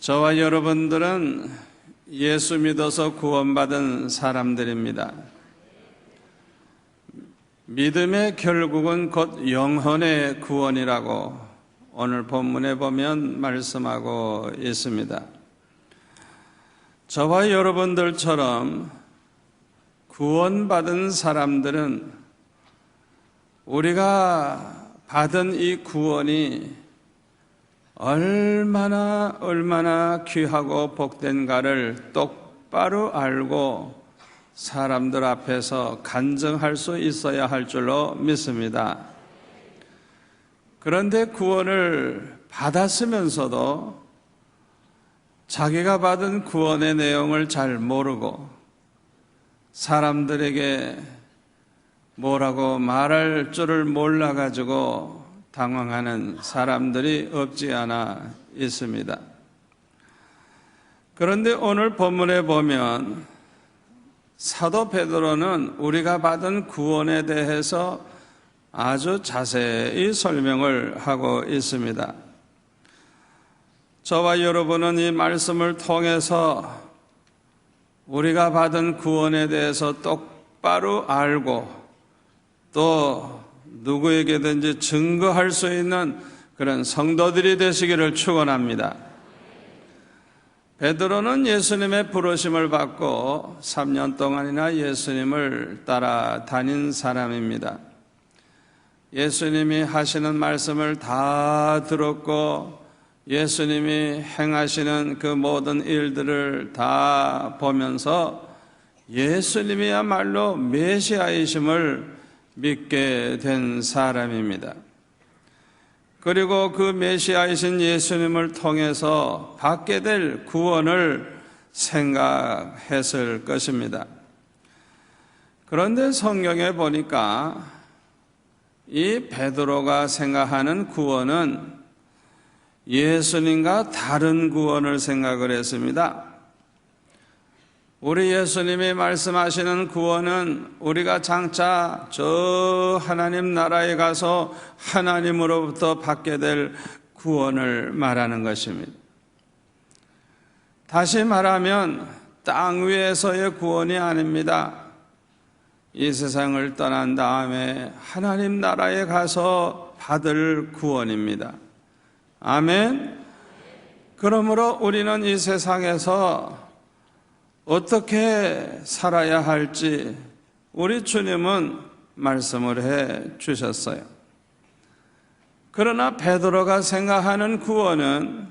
저와 여러분들은 예수 믿어서 구원받은 사람들입니다. 믿음의 결국은 곧 영혼의 구원이라고 오늘 본문에 보면 말씀하고 있습니다. 저와 여러분들처럼 구원받은 사람들은 우리가 받은 이 구원이 얼마나 귀하고 복된가를 똑바로 알고 사람들 앞에서 간증할 수 있어야 할 줄로 믿습니다. 그런데 구원을 받았으면서도 자기가 받은 구원의 내용을 잘 모르고 사람들에게 뭐라고 말할 줄을 몰라가지고 당황하는 사람들이 없지 않아 있습니다. 그런데 오늘 본문에 보면 사도 베드로는 우리가 받은 구원에 대해서 아주 자세히 설명을 하고 있습니다. 저와 여러분은 이 말씀을 통해서 우리가 받은 구원에 대해서 똑바로 알고 또 누구에게든지 증거할 수 있는 그런 성도들이 되시기를 축원합니다. 베드로는 예수님의 부르심을 받고 3년 동안이나 예수님을 따라다닌 사람입니다. 예수님이 하시는 말씀을 다 들었고 예수님이 행하시는 그 모든 일들을 다 보면서 예수님이야말로 메시아이심을 믿게 된 사람입니다. 그리고 그 메시아이신 예수님을 통해서 받게 될 구원을 생각했을 것입니다. 그런데 성경에 보니까 이 베드로가 생각하는 구원은 예수님과 다른 구원을 생각을 했습니다. 우리 예수님이 말씀하시는 구원은 우리가 장차 저 하나님 나라에 가서 하나님으로부터 받게 될 구원을 말하는 것입니다. 다시 말하면 땅 위에서의 구원이 아닙니다. 이 세상을 떠난 다음에 하나님 나라에 가서 받을 구원입니다. 아멘. 그러므로 우리는 이 세상에서 어떻게 살아야 할지 우리 주님은 말씀을 해 주셨어요. 그러나 베드로가 생각하는 구원은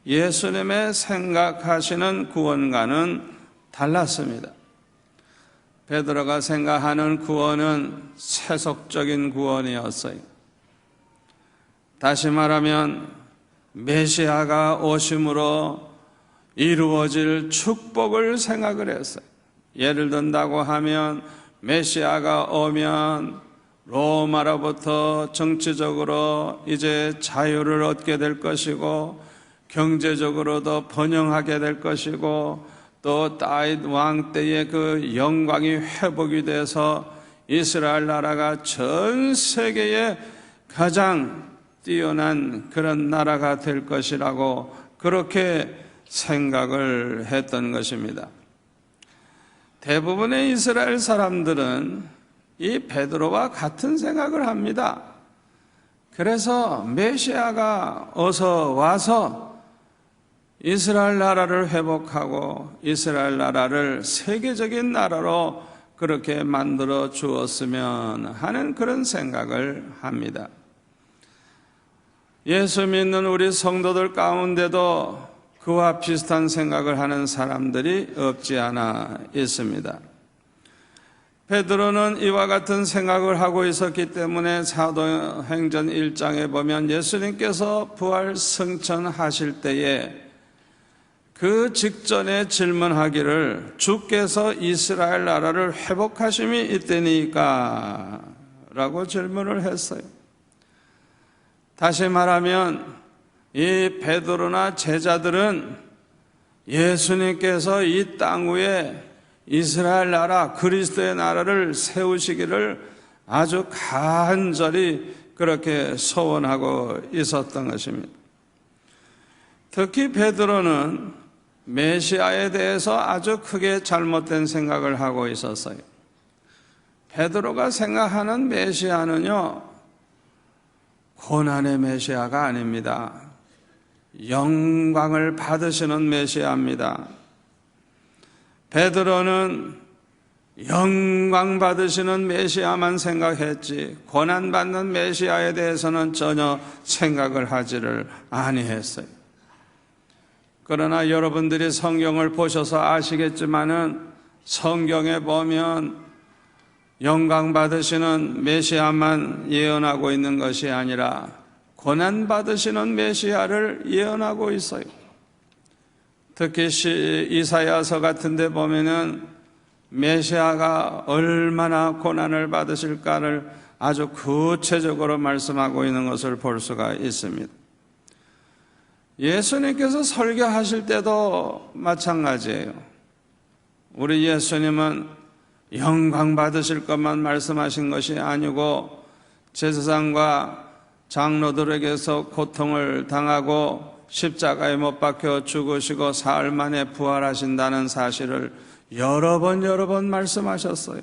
예수님의 생각하시는 구원과는 달랐습니다. 베드로가 생각하는 구원은 세속적인 구원이었어요. 다시 말하면 메시아가 오심으로 이루어질 축복을 생각을 했어요. 예를 든다고 하면 메시아가 오면 로마로부터 정치적으로 이제 자유를 얻게 될 것이고 경제적으로도 번영하게 될 것이고 또 다윗 왕 때의 그 영광이 회복이 돼서 이스라엘 나라가 전 세계에 가장 뛰어난 그런 나라가 될 것이라고 그렇게 생각을 했던 것입니다. 대부분의 이스라엘 사람들은 이 베드로와 같은 생각을 합니다. 그래서 메시아가 어서 와서 이스라엘 나라를 회복하고 이스라엘 나라를 세계적인 나라로 그렇게 만들어 주었으면 하는 그런 생각을 합니다. 예수 믿는 우리 성도들 가운데도 그와 비슷한 생각을 하는 사람들이 없지 않아 있습니다. 베드로는 이와 같은 생각을 하고 있었기 때문에 사도행전 1장에 보면 예수님께서 부활 승천하실 때에 그 직전에 질문하기를 주께서 이스라엘 나라를 회복하심이 있다니까 라고 질문을 했어요. 다시 말하면 이 베드로나 제자들은 예수님께서 이 땅 위에 이스라엘 나라, 그리스도의 나라를 세우시기를 아주 간절히 그렇게 소원하고 있었던 것입니다. 특히 베드로는 메시아에 대해서 아주 크게 잘못된 생각을 하고 있었어요. 베드로가 생각하는 메시아는요, 고난의 메시아가 아닙니다. 영광을 받으시는 메시아입니다. 베드로는 영광 받으시는 메시아만 생각했지 고난받는 메시아에 대해서는 전혀 생각을 하지를 아니했어요. 그러나 여러분들이 성경을 보셔서 아시겠지만은 성경에 보면 영광 받으시는 메시아만 예언하고 있는 것이 아니라 고난 받으시는 메시아를 예언하고 있어요. 특히 이사야서 같은 데 보면은 메시아가 얼마나 고난을 받으실까를 아주 구체적으로 말씀하고 있는 것을 볼 수가 있습니다. 예수님께서 설교하실 때도 마찬가지예요. 우리 예수님은 영광 받으실 것만 말씀하신 것이 아니고 제사장과 장로들에게서 고통을 당하고 십자가에 못 박혀 죽으시고 사흘 만에 부활하신다는 사실을 여러 번 말씀하셨어요.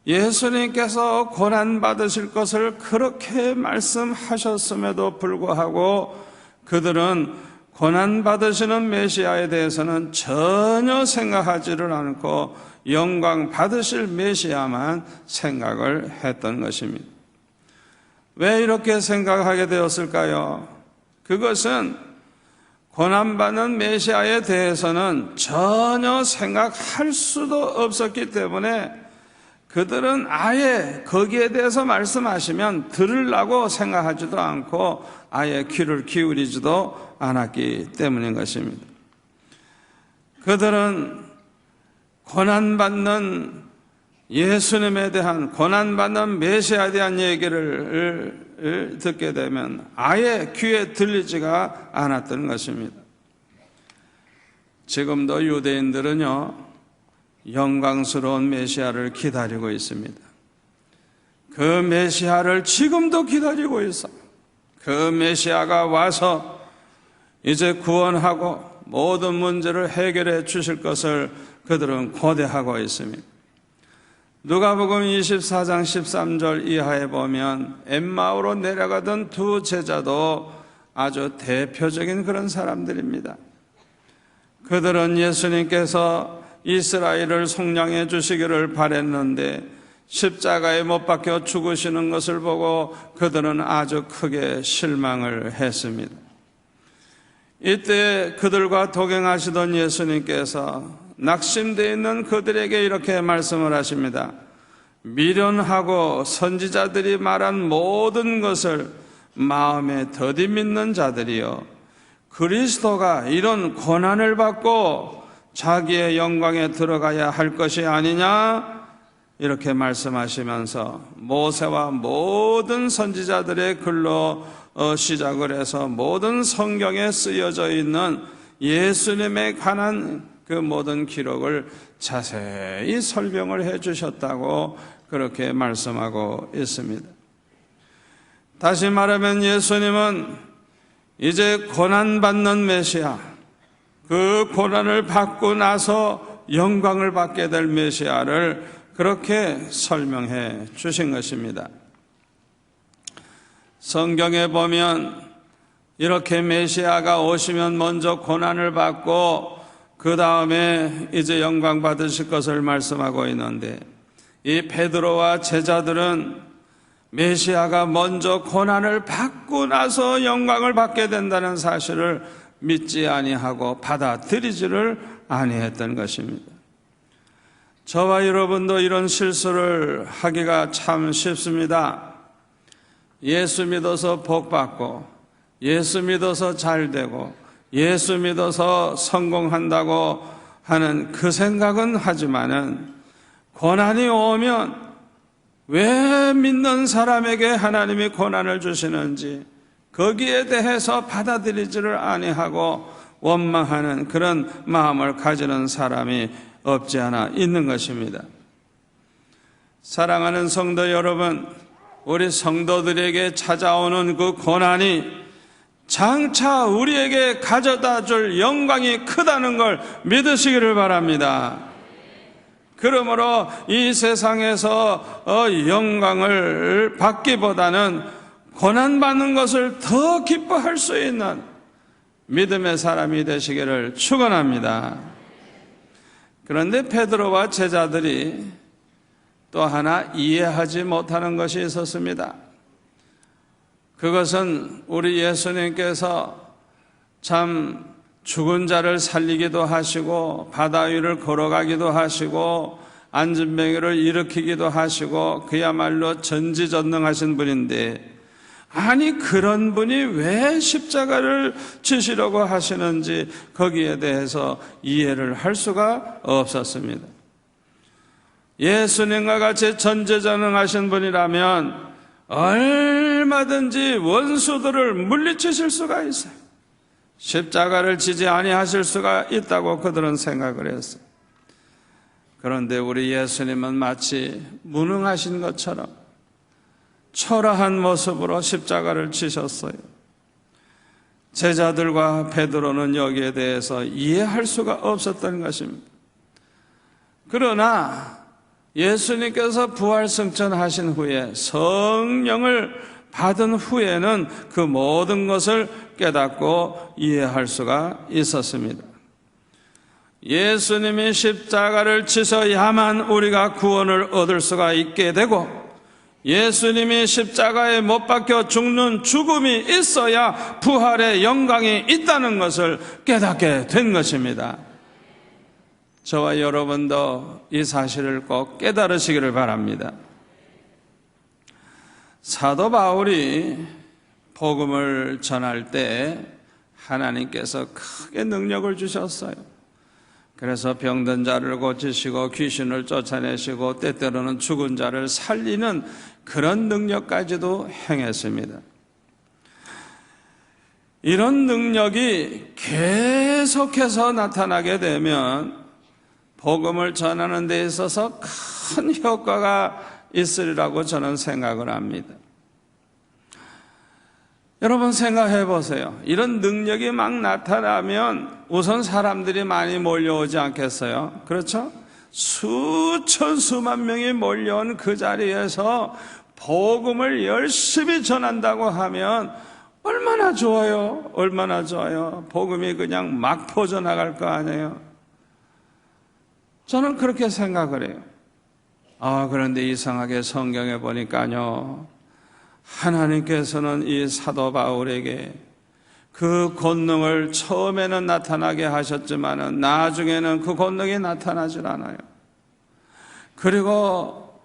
예수님께서 고난 받으실 것을 그렇게 말씀하셨음에도 불구하고 그들은 고난 받으시는 메시아에 대해서는 전혀 생각하지를 않고 영광 받으실 메시아만 생각을 했던 것입니다. 왜 이렇게 생각하게 되었을까요? 그것은 고난받는 메시아에 대해서는 전혀 생각할 수도 없었기 때문에 그들은 아예 거기에 대해서 말씀하시면 들으려고 생각하지도 않고 아예 귀를 기울이지도 않았기 때문인 것입니다. 그들은 고난받는 예수님에 대한, 고난받는 메시아에 대한 얘기를 듣게 되면 아예 귀에 들리지가 않았던 것입니다. 지금도 유대인들은요, 영광스러운 메시아를 기다리고 있습니다. 그 메시아를 지금도 기다리고 있어요. 그 메시아가 와서 이제 구원하고 모든 문제를 해결해 주실 것을 그들은 고대하고 있습니다. 누가복음 24장 13절 이하에 보면 엠마오로 내려가던 두 제자도 아주 대표적인 그런 사람들입니다. 그들은 예수님께서 이스라엘을 속량해 주시기를 바랬는데 십자가에 못 박혀 죽으시는 것을 보고 그들은 아주 크게 실망을 했습니다. 이때 그들과 동행하시던 예수님께서 낙심되어 있는 그들에게 이렇게 말씀을 하십니다. 미련하고 선지자들이 말한 모든 것을 마음에 더디 믿는 자들이여, 그리스도가 이런 고난을 받고 자기의 영광에 들어가야 할 것이 아니냐, 이렇게 말씀하시면서 모세와 모든 선지자들의 글로 시작을 해서 모든 성경에 쓰여져 있는 예수님에 관한 그 모든 기록을 자세히 설명을 해 주셨다고 그렇게 말씀하고 있습니다. 다시 말하면 예수님은 이제 고난받는 메시아, 그 고난을 받고 나서 영광을 받게 될 메시아를 그렇게 설명해 주신 것입니다. 성경에 보면 이렇게 메시아가 오시면 먼저 고난을 받고 그 다음에 이제 영광 받으실 것을 말씀하고 있는데, 이 베드로와 제자들은 메시아가 먼저 고난을 받고 나서 영광을 받게 된다는 사실을 믿지 아니하고 받아들이지를 아니했던 것입니다. 저와 여러분도 이런 실수를 하기가 참 쉽습니다. 예수 믿어서 복 받고, 예수 믿어서 잘 되고, 예수 믿어서 성공한다고 하는 그 생각은 하지만은 고난이 오면 왜 믿는 사람에게 하나님이 고난을 주시는지 거기에 대해서 받아들이지를 아니하고 원망하는 그런 마음을 가지는 사람이 없지 않아 있는 것입니다. 사랑하는 성도 여러분, 우리 성도들에게 찾아오는 그 고난이 장차 우리에게 가져다 줄 영광이 크다는 걸 믿으시기를 바랍니다. 그러므로 이 세상에서 영광을 받기보다는 고난받는 것을 더 기뻐할 수 있는 믿음의 사람이 되시기를 축원합니다. 그런데 베드로와 제자들이 또 하나 이해하지 못하는 것이 있었습니다. 그것은 우리 예수님께서 참 죽은 자를 살리기도 하시고 바다 위를 걸어가기도 하시고 안진뱅이를 일으키기도 하시고 그야말로 전지전능하신 분인데, 아니 그런 분이 왜 십자가를 지시려고 하시는지 거기에 대해서 이해를 할 수가 없었습니다. 예수님과 같이 전지전능하신 분이라면 얼마든지 원수들을 물리치실 수가 있어요. 십자가를 지지 아니하실 수가 있다고 그들은 생각을 했어요. 그런데 우리 예수님은 마치 무능하신 것처럼 초라한 모습으로 십자가를 지셨어요. 제자들과 베드로는 여기에 대해서 이해할 수가 없었던 것입니다. 그러나 예수님께서 부활승천하신 후에 성령을 받은 후에는 그 모든 것을 깨닫고 이해할 수가 있었습니다. 예수님이 십자가를 지셔야만 우리가 구원을 얻을 수가 있게 되고, 예수님이 십자가에 못 박혀 죽는 죽음이 있어야 부활의 영광이 있다는 것을 깨닫게 된 것입니다. 저와 여러분도 이 사실을 꼭 깨달으시기를 바랍니다. 사도 바울이 복음을 전할 때 하나님께서 크게 능력을 주셨어요. 그래서 병든 자를 고치시고 귀신을 쫓아내시고 때때로는 죽은 자를 살리는 그런 능력까지도 행했습니다. 이런 능력이 계속해서 나타나게 되면 복음을 전하는 데 있어서 큰 효과가 있으리라고 저는 생각을 합니다. 여러분 생각해 보세요. 이런 능력이 막 나타나면 우선 사람들이 많이 몰려오지 않겠어요? 그렇죠? 수천 수만 명이 몰려온 그 자리에서 복음을 열심히 전한다고 하면 얼마나 좋아요? 얼마나 좋아요? 복음이 그냥 막 퍼져나갈 거 아니에요? 저는 그렇게 생각을 해요. 그런데 이상하게 성경에 보니까요, 하나님께서는 이 사도 바울에게 그 권능을 처음에는 나타나게 하셨지만 나중에는 그 권능이 나타나질 않아요. 그리고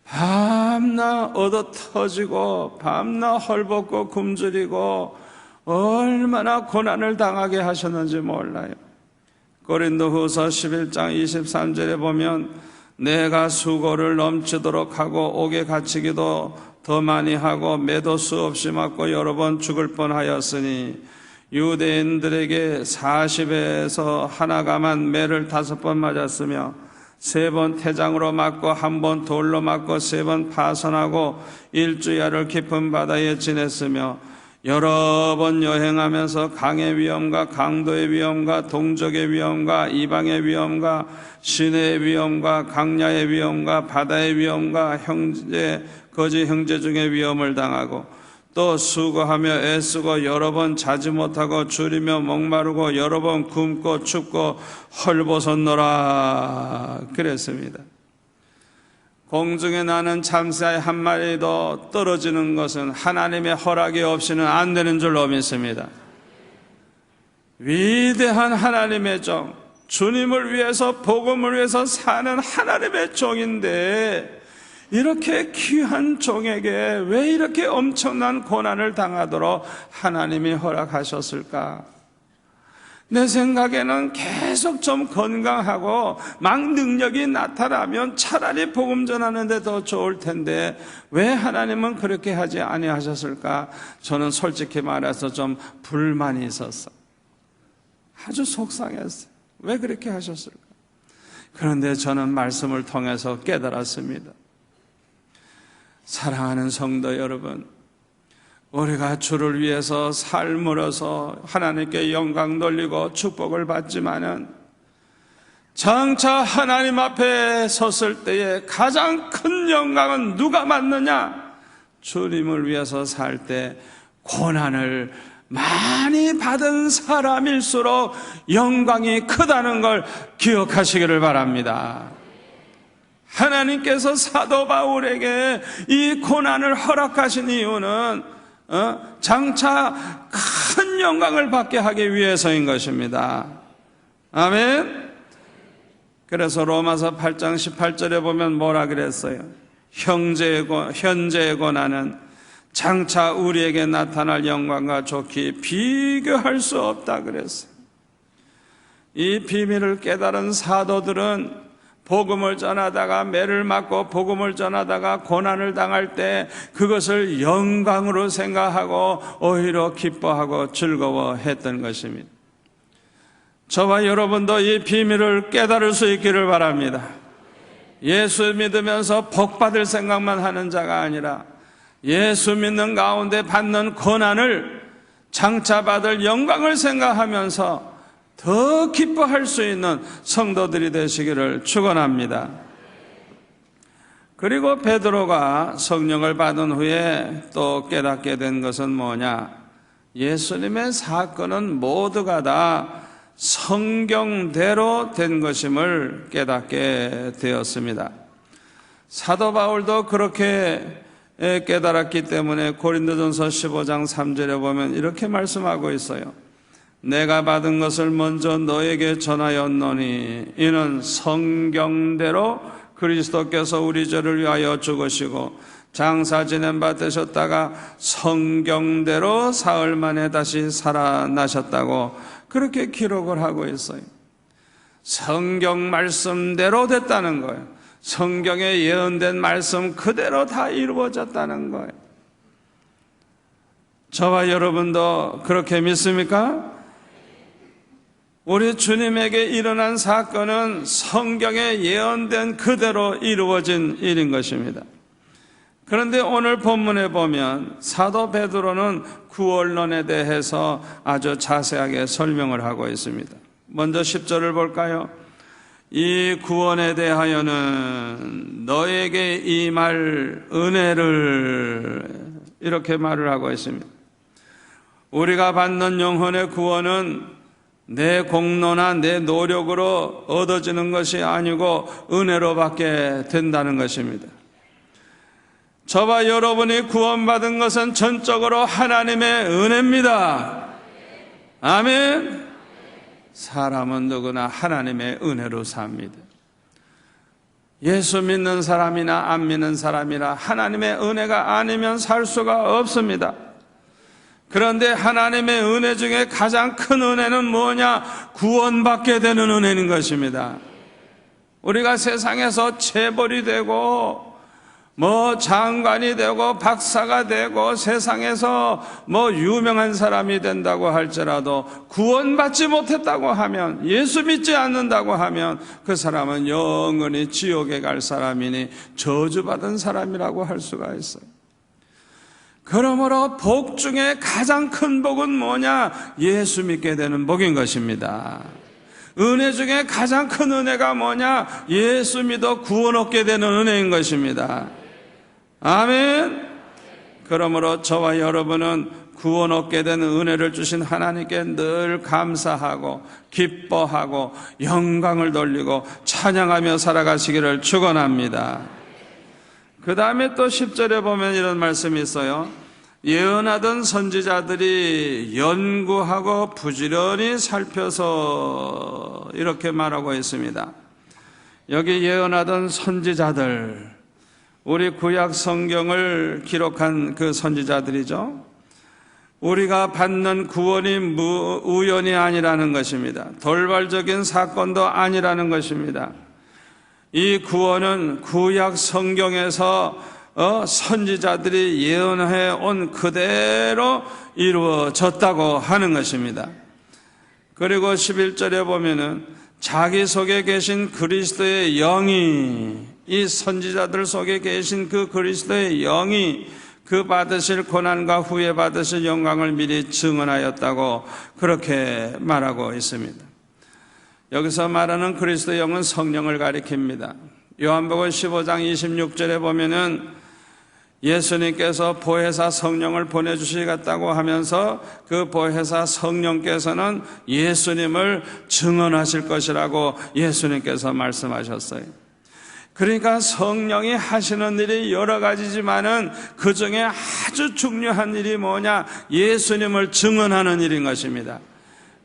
밤낮 얻어 터지고 밤낮 헐벗고 굶주리고 얼마나 고난을 당하게 하셨는지 몰라요. 고린도후서 11장 23절에 보면 내가 수고를 넘치도록 하고 옥에 갇히기도 더 많이 하고 매도 수없이 맞고 여러 번 죽을 뻔하였으니 유대인들에게 40에서 하나가만 매를 5번 맞았으며 3번 태장으로 맞고 1번 돌로 맞고 3번 파선하고 일주야를 깊은 바다에 지냈으며 여러 번 여행하면서 강의 위험과 강도의 위험과 동족의 위험과 이방의 위험과 시내의 위험과 강야의 위험과 바다의 위험과 거짓 형제 중에 위험을 당하고 또 수고하며 애쓰고 여러 번 자지 못하고 줄이며 목마르고 여러 번 굶고 춥고 헐벗었노라 그랬습니다. 공중에 나는 참새 한 마리도 떨어지는 것은 하나님의 허락이 없이는 안 되는 줄로 믿습니다. 위대한 하나님의 종, 주님을 위해서 복음을 위해서 사는 하나님의 종인데 이렇게 귀한 종에게 왜 이렇게 엄청난 고난을 당하도록 하나님이 허락하셨을까? 내 생각에는 계속 좀 건강하고 막 능력이 나타나면 차라리 복음 전하는 데 더 좋을 텐데 왜 하나님은 그렇게 하지 아니하셨을까? 저는 솔직히 말해서 좀 불만이 있었어요. 아주 속상했어요. 왜 그렇게 하셨을까? 그런데 저는 말씀을 통해서 깨달았습니다. 사랑하는 성도 여러분, 우리가 주를 위해서 삶으로서 하나님께 영광 돌리고 축복을 받지만은 장차 하나님 앞에 섰을 때에 가장 큰 영광은 누가 받느냐? 주님을 위해서 살 때 고난을 많이 받은 사람일수록 영광이 크다는 걸 기억하시기를 바랍니다. 하나님께서 사도 바울에게 이 고난을 허락하신 이유는 장차 큰 영광을 받게 하기 위해서인 것입니다. 아멘. 그래서 로마서 8장 18절에 보면 뭐라 그랬어요? 현재의 고난은 장차 우리에게 나타날 영광과 좋게 비교할 수 없다 그랬어요. 이 비밀을 깨달은 사도들은 복음을 전하다가 매를 맞고 복음을 전하다가 고난을 당할 때 그것을 영광으로 생각하고 오히려 기뻐하고 즐거워했던 것입니다. 저와 여러분도 이 비밀을 깨달을 수 있기를 바랍니다. 예수 믿으면서 복 받을 생각만 하는 자가 아니라 예수 믿는 가운데 받는 고난을 장차 받을 영광을 생각하면서 더 기뻐할 수 있는 성도들이 되시기를 축원합니다. 그리고 베드로가 성령을 받은 후에 또 깨닫게 된 것은 뭐냐? 예수님의 사건은 모두가 다 성경대로 된 것임을 깨닫게 되었습니다. 사도 바울도 그렇게 깨달았기 때문에 고린도전서 15장 3절에 보면 이렇게 말씀하고 있어요. 내가 받은 것을 먼저 너에게 전하였노니 이는 성경대로 그리스도께서 우리 죄를 위하여 죽으시고 장사 지낸 바 되셨다가 성경대로 사흘 만에 다시 살아나셨다고 그렇게 기록을 하고 있어요. 성경 말씀대로 됐다는 거예요. 성경에 예언된 말씀 그대로 다 이루어졌다는 거예요. 저와 여러분도 그렇게 믿습니까? 우리 주님에게 일어난 사건은 성경에 예언된 그대로 이루어진 일인 것입니다. 그런데 오늘 본문에 보면 사도 베드로는 구원론에 대해서 아주 자세하게 설명을 하고 있습니다. 먼저 10절을 볼까요? 이 구원에 대하여는 너에게 임할 은혜를 이렇게 말을 하고 있습니다. 우리가 받는 영혼의 구원은 내 공로나 내 노력으로 얻어지는 것이 아니고 은혜로 받게 된다는 것입니다. 저와 여러분이 구원받은 것은 전적으로 하나님의 은혜입니다. 아멘. 사람은 누구나 하나님의 은혜로 삽니다. 예수 믿는 사람이나 안 믿는 사람이나 하나님의 은혜가 아니면 살 수가 없습니다. 그런데 하나님의 은혜 중에 가장 큰 은혜는 뭐냐? 구원받게 되는 은혜인 것입니다. 우리가 세상에서 재벌이 되고 장관이 되고 박사가 되고 세상에서 유명한 사람이 된다고 할지라도 구원받지 못했다고 하면, 예수 믿지 않는다고 하면 그 사람은 영원히 지옥에 갈 사람이니 저주받은 사람이라고 할 수가 있어요. 그러므로 복 중에 가장 큰 복은 뭐냐? 예수 믿게 되는 복인 것입니다. 은혜 중에 가장 큰 은혜가 뭐냐? 예수 믿어 구원 얻게 되는 은혜인 것입니다. 아멘. 그러므로 저와 여러분은 구원 얻게 되는 은혜를 주신 하나님께 늘 감사하고 기뻐하고 영광을 돌리고 찬양하며 살아가시기를 축원합니다. 그 다음에 또 10절에 보면 이런 말씀이 있어요. 예언하던 선지자들이 연구하고 부지런히 살펴서 이렇게 말하고 있습니다. 여기 예언하던 선지자들, 우리 구약 성경을 기록한 그 선지자들이죠. 우리가 받는 구원이 우연이 아니라는 것입니다. 돌발적인 사건도 아니라는 것입니다. 이 구원은 구약 성경에서 선지자들이 예언해 온 그대로 이루어졌다고 하는 것입니다. 그리고 11절에 보면은 자기 속에 계신 그리스도의 영이, 이 선지자들 속에 계신 그 그리스도의 영이 그 받으실 고난과 후에 받으실 영광을 미리 증언하였다고 그렇게 말하고 있습니다. 여기서 말하는 그리스도의 영은 성령을 가리킵니다. 요한복음 15장 26절에 보면은 예수님께서 보혜사 성령을 보내주시겠다고 하면서 그 보혜사 성령께서는 예수님을 증언하실 것이라고 예수님께서 말씀하셨어요. 그러니까 성령이 하시는 일이 여러 가지지만은 그 중에 아주 중요한 일이 뭐냐? 예수님을 증언하는 일인 것입니다.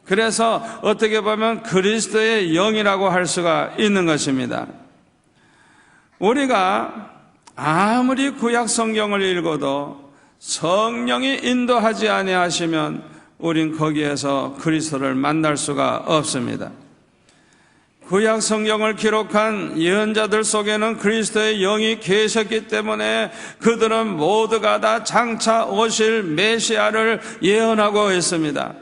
그래서 어떻게 보면 그리스도의 영이라고 할 수가 있는 것입니다. 우리가 아무리 구약 성경을 읽어도 성령이 인도하지 아니하시면 우린 거기에서 그리스도를 만날 수가 없습니다. 구약 성경을 기록한 예언자들 속에는 그리스도의 영이 계셨기 때문에 그들은 모두가 다 장차 오실 메시아를 예언하고 있습니다.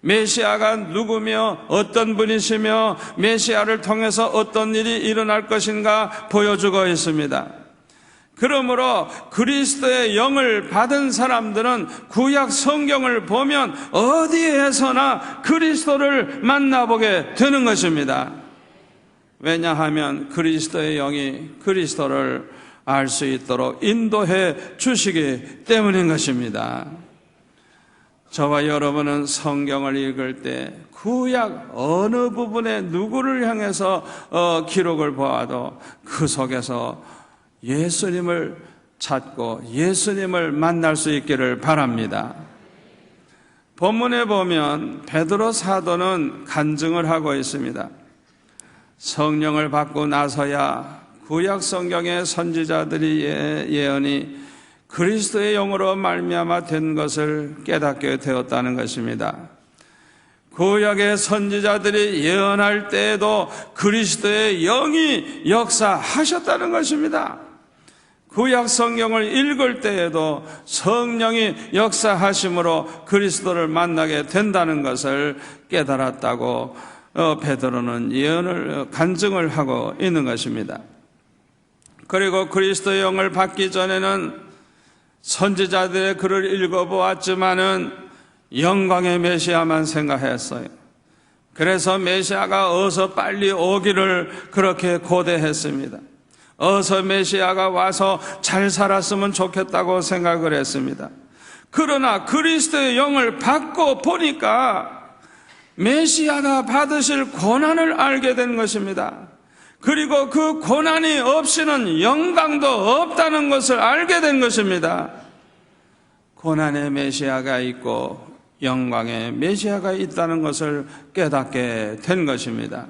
메시아가 누구며 어떤 분이시며 메시아를 통해서 어떤 일이 일어날 것인가 보여주고 있습니다. 그러므로 그리스도의 영을 받은 사람들은 구약 성경을 보면 어디에서나 그리스도를 만나보게 되는 것입니다. 왜냐하면 그리스도의 영이 그리스도를 알 수 있도록 인도해 주시기 때문인 것입니다. 저와 여러분은 성경을 읽을 때 구약 어느 부분에 누구를 향해서 기록을 보아도 그 속에서 예수님을 찾고 예수님을 만날 수 있기를 바랍니다. 본문에 보면 베드로 사도는 간증을 하고 있습니다. 성령을 받고 나서야 구약 성경의 선지자들의 예언이 그리스도의 영으로 말미암아 된 것을 깨닫게 되었다는 것입니다. 구약의 선지자들이 예언할 때에도 그리스도의 영이 역사하셨다는 것입니다. 구약 성경을 읽을 때에도 성령이 역사하심으로 그리스도를 만나게 된다는 것을 깨달았다고 베드로는 예언을 간증을 하고 있는 것입니다. 그리고 그리스도의 영을 받기 전에는 선지자들의 글을 읽어보았지만은 영광의 메시아만 생각했어요. 그래서 메시아가 어서 빨리 오기를 그렇게 고대했습니다. 어서 메시아가 와서 잘 살았으면 좋겠다고 생각을 했습니다. 그러나 그리스도의 영을 받고 보니까 메시아가 받으실 고난을 알게 된 것입니다. 그리고 그 고난이 없이는 영광도 없다는 것을 알게 된 것입니다. 고난의 메시아가 있고 영광의 메시아가 있다는 것을 깨닫게 된 것입니다.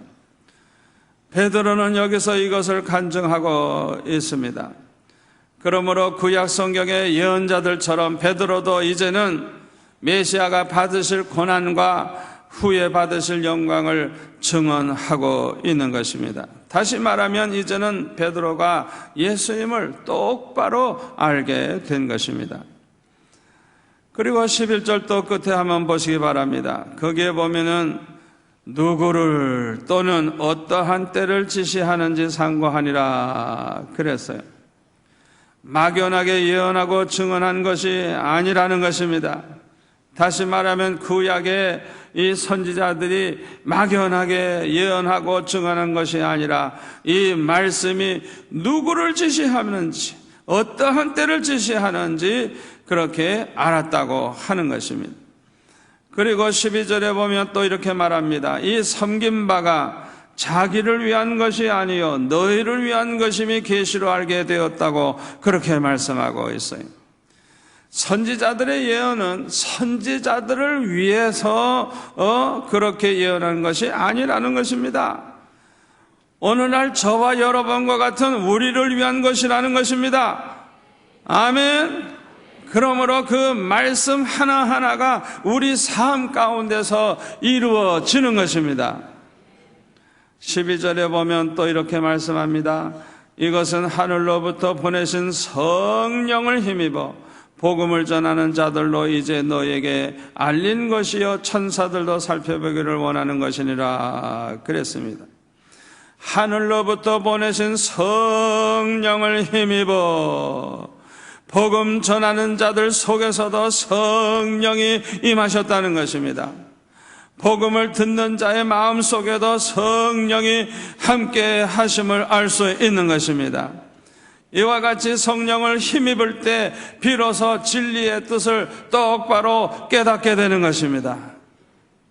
베드로는 여기서 이것을 간증하고 있습니다. 그러므로 구약 성경의 예언자들처럼 베드로도 이제는 메시아가 받으실 고난과 후에 받으실 영광을 증언하고 있는 것입니다. 다시 말하면 이제는 베드로가 예수님을 똑바로 알게 된 것입니다. 그리고 11절도 끝에 한번 보시기 바랍니다. 거기에 보면은 누구를 또는 어떠한 때를 지시하는지 상고하니라 그랬어요. 막연하게 예언하고 증언한 것이 아니라는 것입니다. 다시 말하면 구약의 이 선지자들이 막연하게 예언하고 증언한 것이 아니라 이 말씀이 누구를 지시하는지 어떠한 때를 지시하는지 그렇게 알았다고 하는 것입니다. 그리고 12절에 보면 또 이렇게 말합니다. 이 섬긴 바가 자기를 위한 것이 아니요 너희를 위한 것임이 계시로 알게 되었다고 그렇게 말씀하고 있어요. 선지자들의 예언은 선지자들을 위해서 그렇게 예언한 것이 아니라는 것입니다. 오늘날 저와 여러분과 같은 우리를 위한 것이라는 것입니다. 아멘. 그러므로 그 말씀 하나하나가 우리 삶 가운데서 이루어지는 것입니다. 12절에 보면 또 이렇게 말씀합니다. 이것은 하늘로부터 보내신 성령을 힘입어 복음을 전하는 자들로 이제 너에게 알린 것이요 천사들도 살펴보기를 원하는 것이니라 그랬습니다. 하늘로부터 보내신 성령을 힘입어 복음 전하는 자들 속에서도 성령이 임하셨다는 것입니다. 복음을 듣는 자의 마음속에도 성령이 함께 하심을 알 수 있는 것입니다. 이와 같이 성령을 힘입을 때 비로소 진리의 뜻을 똑바로 깨닫게 되는 것입니다.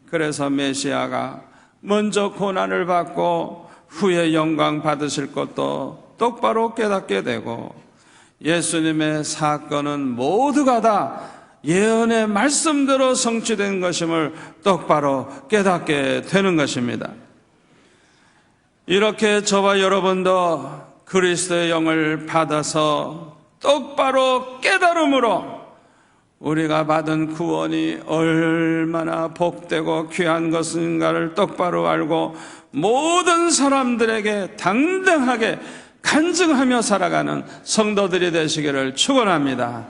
그래서 메시아가 먼저 고난을 받고 후에 영광 받으실 것도 똑바로 깨닫게 되고, 예수님의 사건은 모두가 다 예언의 말씀대로 성취된 것임을 똑바로 깨닫게 되는 것입니다. 이렇게 저와 여러분도 그리스도의 영을 받아서 똑바로 깨달음으로 우리가 받은 구원이 얼마나 복되고 귀한 것인가를 똑바로 알고 모든 사람들에게 당당하게 간증하며 살아가는 성도들이 되시기를 축원합니다.